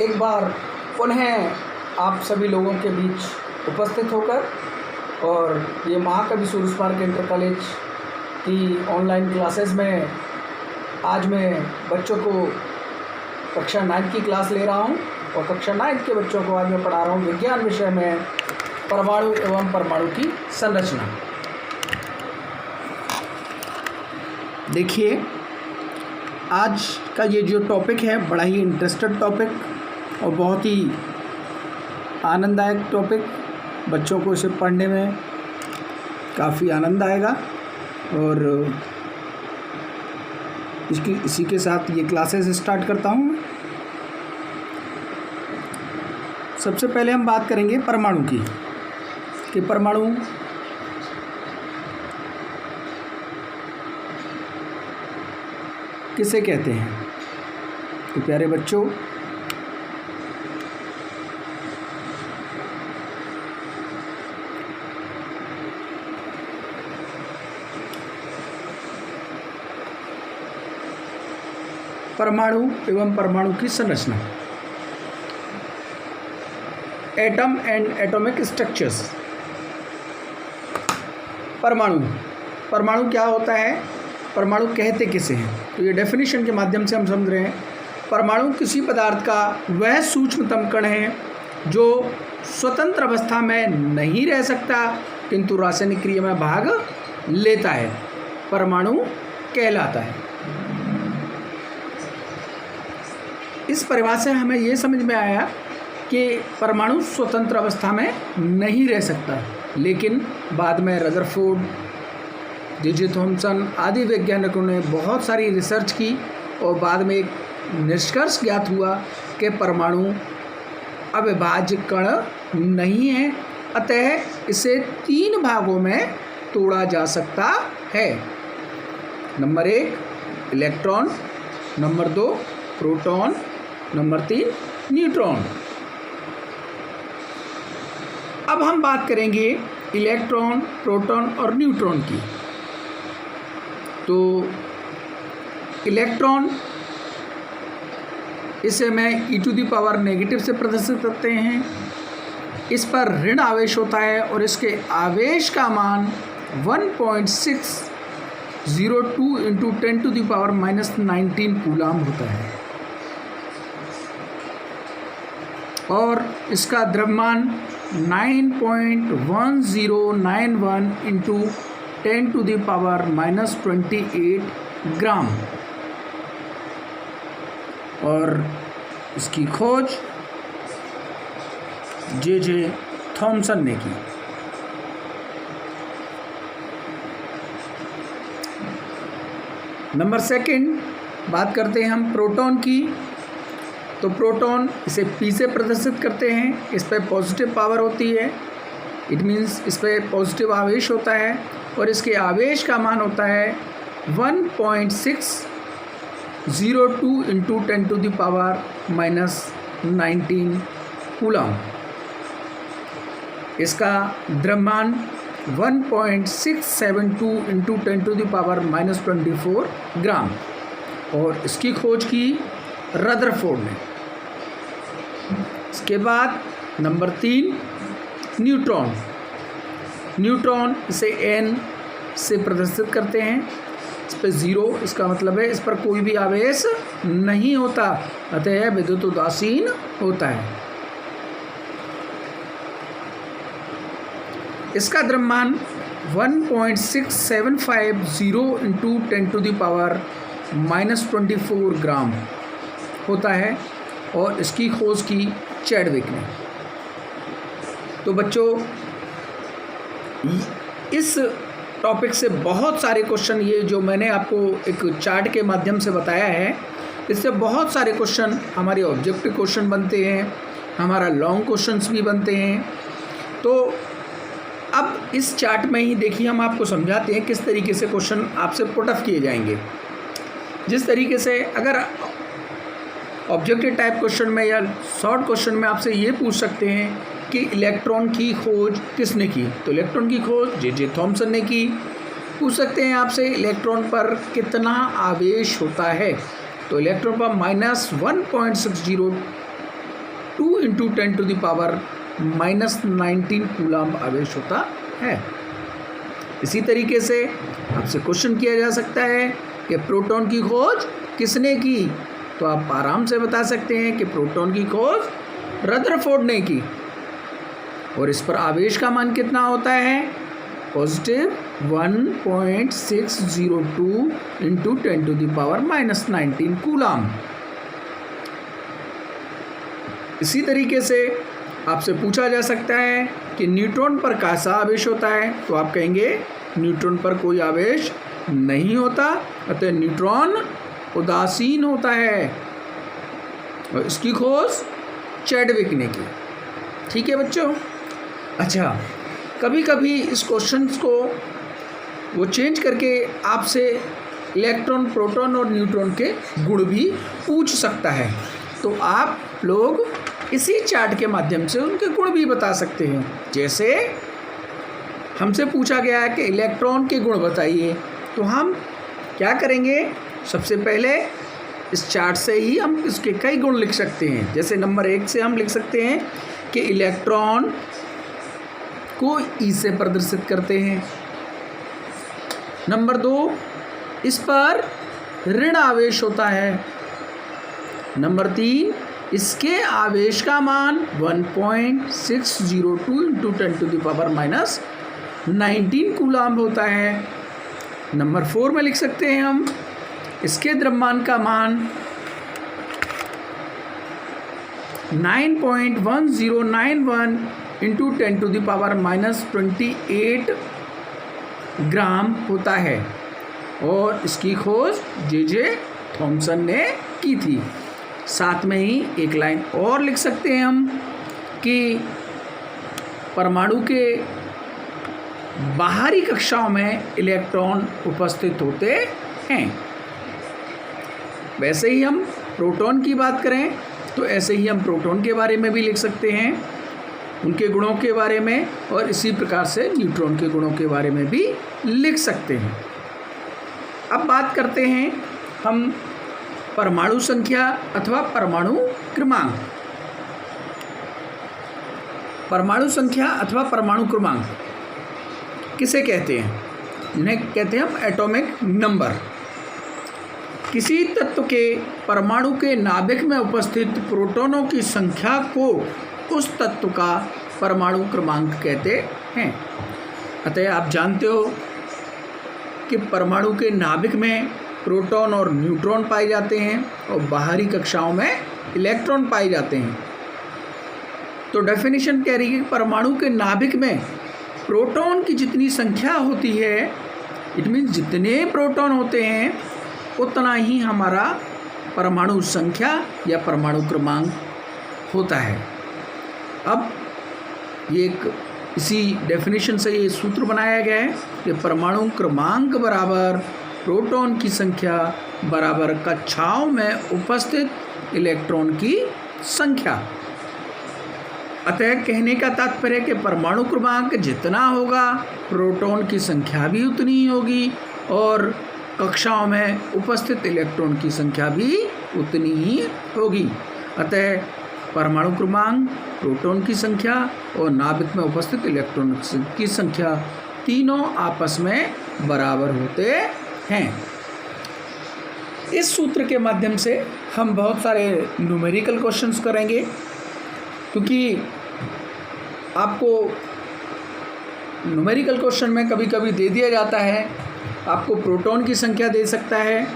एक बार पुनः आप सभी लोगों के बीच उपस्थित होकर और ये महाकवि सूर्य स्मारक इंटर कॉलेज की ऑनलाइन क्लासेस में आज मैं बच्चों को कक्षा 9 की क्लास ले रहा हूँ और कक्षा 9 के बच्चों को आज मैं पढ़ा रहा हूँ विज्ञान विषय में परमाणु एवं परमाणु की संरचना। देखिए, आज का ये जो टॉपिक है बड़ा ही इंटरेस्टेड टॉपिक और बहुत ही आनंददायक टॉपिक। बच्चों को इसे पढ़ने में काफ़ी आनंद आएगा और इसी के साथ ये क्लासेस स्टार्ट करता हूँ। सबसे पहले हम बात करेंगे परमाणु की कि परमाणु किसे कहते हैं। तो प्यारे बच्चों, परमाणु एवं परमाणु की संरचना, एटम एंड एटॉमिक स्ट्रक्चर्स। परमाणु क्या होता है, परमाणु कहते किसे हैं, तो ये डेफिनेशन के माध्यम से हम समझ रहे हैं। परमाणु किसी पदार्थ का वह सूक्ष्मतम कण है जो स्वतंत्र अवस्था में नहीं रह सकता किंतु रासायनिक क्रिया में भाग लेता है, परमाणु कहलाता है। इस परिभाषा से हमें ये समझ में आया कि परमाणु स्वतंत्र अवस्था में नहीं रह सकता, लेकिन बाद में रदरफोर्ड, जे थॉमसन आदि वैज्ञानिकों ने बहुत सारी रिसर्च की और बाद में एक निष्कर्ष ज्ञात हुआ कि परमाणु अविभाज्य कण नहीं है, अतः इसे 3 भागों में तोड़ा जा सकता है। Number 1 electron, number 2 proton, number 3 neutron. अब हम बात करेंगे इलेक्ट्रॉन, प्रोटॉन और न्यूट्रॉन की। तो इलेक्ट्रॉन, इसे मैं e⁻ नेगेटिव से प्रदर्शित करते हैं। इस पर ऋण आवेश होता है और इसके आवेश का मान 1.602 × 10⁻⁻19 कूलाम होता है और इसका द्रव्यमान 9.1091 × 10⁻⁻28 ग्राम और इसकी खोज जे थॉमसन ने की। नंबर 2 बात करते हैं हम प्रोटॉन की। तो प्रोटॉन इसे P से प्रदर्शित करते हैं, इस पर पॉजिटिव पावर होती है, इट मीन्स इस पर पॉजिटिव आवेश होता है और इसके आवेश का मान होता है 1.602 × 10⁻⁻19 कूलम। इसका द्रव्यमान 1.672 × 10⁻⁻24 ग्राम और इसकी खोज की रदरफोर्ड ने। इसके बाद नंबर 3 न्यूट्रॉन इसे N से प्रदर्शित करते हैं। इस पर 0, इसका मतलब है इस पर कोई भी आवेश नहीं होता, अतः विद्युत उदासीन होता है। इसका द्रव्यमान 1.6750 × 10⁻⁻24 ग्राम होता है और इसकी खोज की चैडविक ने। तो बच्चों, इस टॉपिक से बहुत सारे क्वेश्चन, ये जो मैंने आपको एक चार्ट के माध्यम से बताया है, इससे बहुत सारे क्वेश्चन हमारे ऑब्जेक्टिव क्वेश्चन बनते हैं, हमारा लॉन्ग क्वेश्चंस भी बनते हैं। तो अब इस चार्ट में ही देखिए, हम आपको समझाते हैं किस तरीके से क्वेश्चन आपसे पुट अप किए जाएंगे। जिस तरीके से अगर ऑब्जेक्टिव टाइप क्वेश्चन में या शॉर्ट क्वेश्चन में आपसे ये पूछ सकते हैं कि इलेक्ट्रॉन की खोज किसने की, तो इलेक्ट्रॉन की खोज जे थॉमसन ने की। पूछ सकते हैं आपसे इलेक्ट्रॉन पर कितना आवेश होता है, तो इलेक्ट्रॉन पर -1.60 2 इंटू 10⁻⁻19 कूलम्ब आवेश होता है। इसी तरीके से आपसे क्वेश्चन किया जा सकता है कि प्रोटॉन की खोज किसने की, तो आप आराम से बता सकते हैं कि प्रोटॉन की खोज रदरफोर्ड ने की। और इस पर आवेश का मान कितना होता है, पॉजिटिव 1.602 इंटू 10⁻⁻19 कूलम्ब। इसी तरीके से आपसे पूछा जा सकता है कि न्यूट्रॉन पर कैसा आवेश होता है, तो आप कहेंगे न्यूट्रॉन पर कोई आवेश नहीं होता, अतः न्यूट्रॉन उदासीन होता है। और इसकी खोज चैडविक ने की। ठीक है बच्चों। अच्छा, कभी कभी इस क्वेश्चंस को वो चेंज करके आपसे इलेक्ट्रॉन, प्रोटॉन और न्यूट्रॉन के गुण भी पूछ सकता है, तो आप लोग इसी चार्ट के माध्यम से उनके गुण भी बता सकते हैं। जैसे हमसे पूछा गया है कि इलेक्ट्रॉन के गुण बताइए, तो हम क्या करेंगे, सबसे पहले इस चार्ट से ही हम इसके कई गुण लिख सकते हैं। जैसे नंबर 1 से हम लिख सकते हैं कि इलेक्ट्रॉन को ई से प्रदर्शित करते हैं। नंबर 2, इस पर ऋण आवेश होता है। नंबर 3, इसके आवेश का मान 1.602 इंटू 10⁻⁻19 कूलम्ब होता है। नंबर 4 में लिख सकते हैं हम इसके द्रव्यमान का मान 9.1091 इंटू 10⁻⁻28 ग्राम होता है। और इसकी खोज जे थॉमसन ने की थी। साथ में ही एक लाइन और लिख सकते हैं हम कि परमाणु के बाहरी कक्षाओं में इलेक्ट्रॉन उपस्थित होते हैं। वैसे ही हम प्रोटॉन की बात करें तो ऐसे ही हम प्रोटॉन के बारे में भी लिख सकते हैं, उनके गुणों के बारे में, और इसी प्रकार से न्यूट्रॉन के गुणों के बारे में भी लिख सकते हैं। अब बात करते हैं हम परमाणु संख्या अथवा परमाणु क्रमांक। परमाणु संख्या अथवा परमाणु क्रमांक किसे कहते हैं? इन्हें कहते हैं हम एटॉमिक नंबर। किसी तत्व के परमाणु के नाभिक में उपस्थित प्रोटॉनों की संख्या को उस तत्व का परमाणु क्रमांक कहते हैं। अतः आप जानते हो कि परमाणु के नाभिक में प्रोटॉन और न्यूट्रॉन पाए जाते हैं और बाहरी कक्षाओं में इलेक्ट्रॉन पाए जाते हैं। तो डेफिनेशन कह रही है कि परमाणु के नाभिक में प्रोटॉन की जितनी संख्या होती है, इट मीन्स जितने प्रोटॉन होते हैं उतना ही हमारा परमाणु संख्या या परमाणु क्रमांक होता है। अब ये एक इसी डेफिनेशन से ये सूत्र बनाया गया है कि परमाणु क्रमांक बराबर प्रोटॉन की संख्या बराबर कक्षाओं में उपस्थित इलेक्ट्रॉन की संख्या। अतः कहने का तात्पर्य है कि परमाणु क्रमांक जितना होगा प्रोटॉन की संख्या भी उतनी ही होगी और कक्षाओं में उपस्थित इलेक्ट्रॉन की संख्या भी उतनी ही होगी। अतः परमाणु क्रमांक, प्रोटॉन की संख्या और नाभिक में उपस्थित इलेक्ट्रॉन की संख्या तीनों आपस में बराबर होते हैं। इस सूत्र के माध्यम से हम बहुत सारे न्यूमेरिकल क्वेश्चंस करेंगे, क्योंकि आपको न्यूमेरिकल क्वेश्चन में कभी कभी दे दिया जाता है, आपको प्रोटॉन की संख्या दे सकता है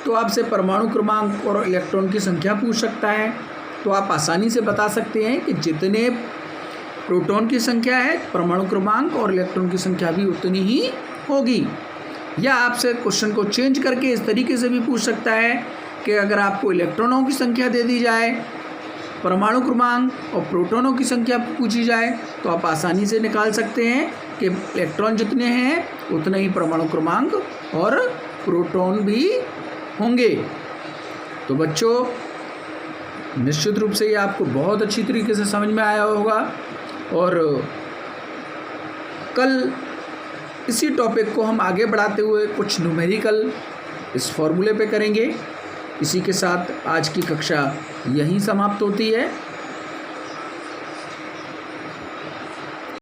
तो आपसे परमाणु क्रमांक और इलेक्ट्रॉन की संख्या पूछ सकता है, तो आप आसानी से बता सकते हैं कि जितने प्रोटॉन की संख्या है परमाणु क्रमांक और इलेक्ट्रॉन की संख्या भी उतनी ही होगी। या आपसे क्वेश्चन को चेंज करके इस तरीके से भी पूछ सकता है कि अगर आपको इलेक्ट्रॉनों की संख्या दे दी जाए, परमाणु क्रमांक और प्रोटॉनों की संख्या पूछी जाए, तो आप आसानी से निकाल सकते हैं कि इलेक्ट्रॉन जितने हैं उतने ही परमाणु क्रमांक और प्रोटॉन भी होंगे। तो बच्चों, निश्चित रूप से ये आपको बहुत अच्छी तरीके से समझ में आया होगा और कल इसी टॉपिक को हम आगे बढ़ाते हुए कुछ न्यूमेरिकल इस फॉर्मूले पे करेंगे। इसी के साथ आज की कक्षा यहीं समाप्त होती है।